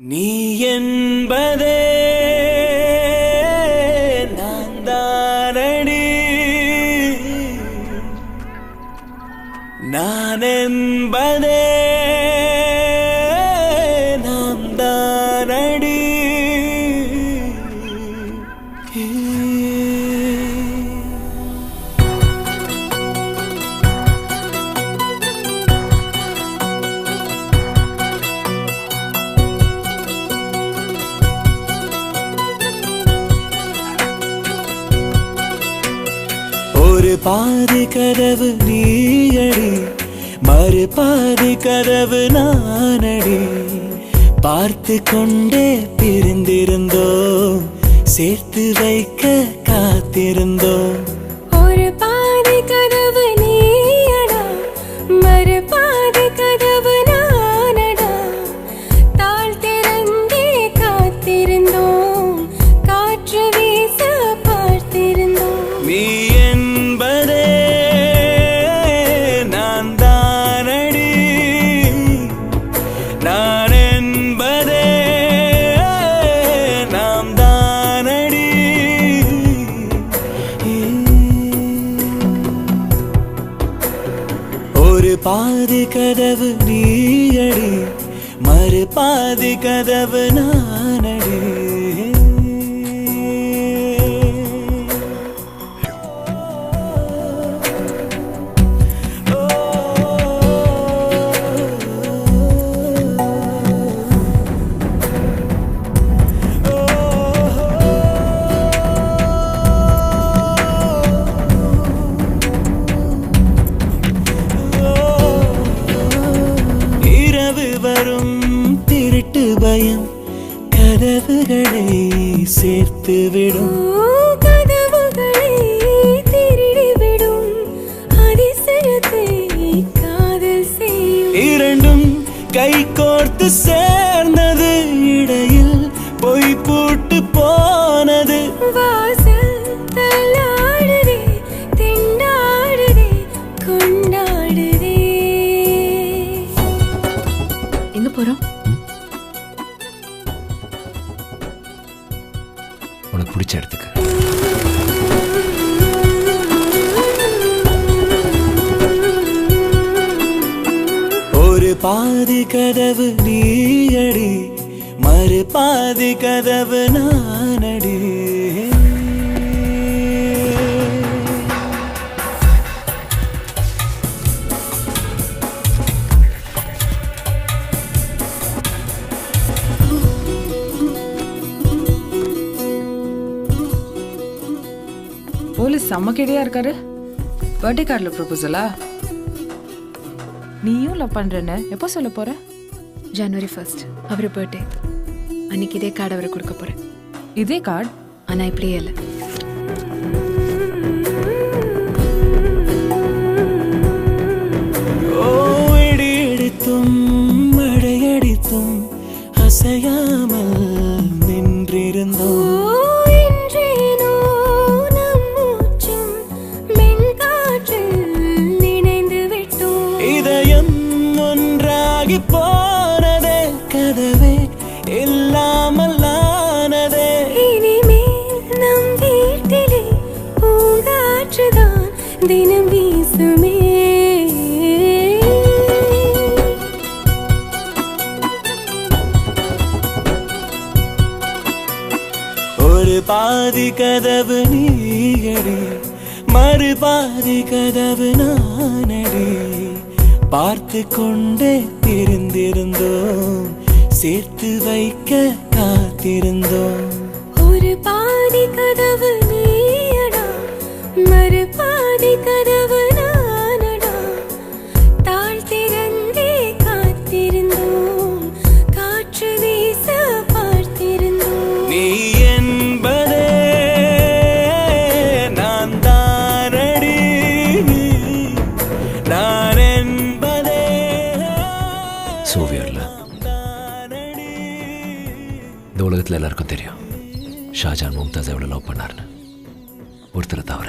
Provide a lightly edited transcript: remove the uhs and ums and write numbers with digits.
நீ என்பதே நான் தானடி, நான் என்பதே நாம் தானடி. ஒரு பாதி கதவு நீயடி, மறு பாதி கதவு நானடி. பார்த்து கொண்டே பிரிந்திருந்தோம், சேர்த்து வைக்க காத்திருந்தோம். ஒரு பாதி கதவு நீயடா, மறு பாதி கதவு நானடா. தாழ் திறந்தே காத்திருந்தோம், காற்று வீச பார்த்திருந்தோம். நீ என்பதே நான் தானடி, நான் என்பதே நாம் தானடி. ஒரு பாதி கதவு நீயடி, மறு பாதி கதவு நானடி. வரும் திருட்டு பயம் கதவுகளை சேர்த்துவிடும், கதவுகளை திருடிவிடும். அதிசயத்தை காதல் செய்யும். இரண்டும் கை கோர்த்து சேர்ந்தது, இடையில் பொய் பூட்டு போனது. வாசல் தள்ளாடுதே, திண்டாடுதே, கொண்டாடுதே. எங்க போறோம்? உனக்கு பிடிச்ச இடத்துக்கு. ஒரு பாதி கதவு நீயடி, மறு பாதி கதவு நானடி. போலீஸ் செம்ம கேடியா இருக்காரு. பர்த்டே கார்டில் ப்ரொபோசலா? நீயும் லவ் பண்றேன்னு எப்போ சொல்ல போற? ஜனவரி 1 அவர் பர்த்டே அன்னைக்கு இதே கார்டு அவருக்கு கொடுக்க போறேன். இதே கார்டு? ஆனா இப்படியே இல்லை. இடி இடித்தும் மழையடித்தும் அசையாமல் நின்றிருந்தோம். போனதே கதவே இல்லாமல் ஆனதே. இனிமேல் நம் வீட்டிலே பூங்காற்றுதான் தினம் வீசுமே. ஒரு பாதி கதவு நீயடி, மறு பாதி கதவு நானடி. பார்த்து கொண்டே பிரிந்திருந்தோம், சேர்த்து வைக்க காத்திருந்தோம். ஒரு பாதி கதவு நீயடா, மறு பாதி கதவு நானடா. தாழ் திறந்தே காத்திருந்தோம், காற்று வீச பார்த்திருந்தோம். நீ என்பதே நான் தானடி, நான் சோவியர்ல இந்த உலகத்தில் எல்லாருக்கும் தெரியும் ஷாஜான் மும்தாஸ் எவ்வளவு லவ் பண்ணாருன்னு, ஒருத்தரை தவிர.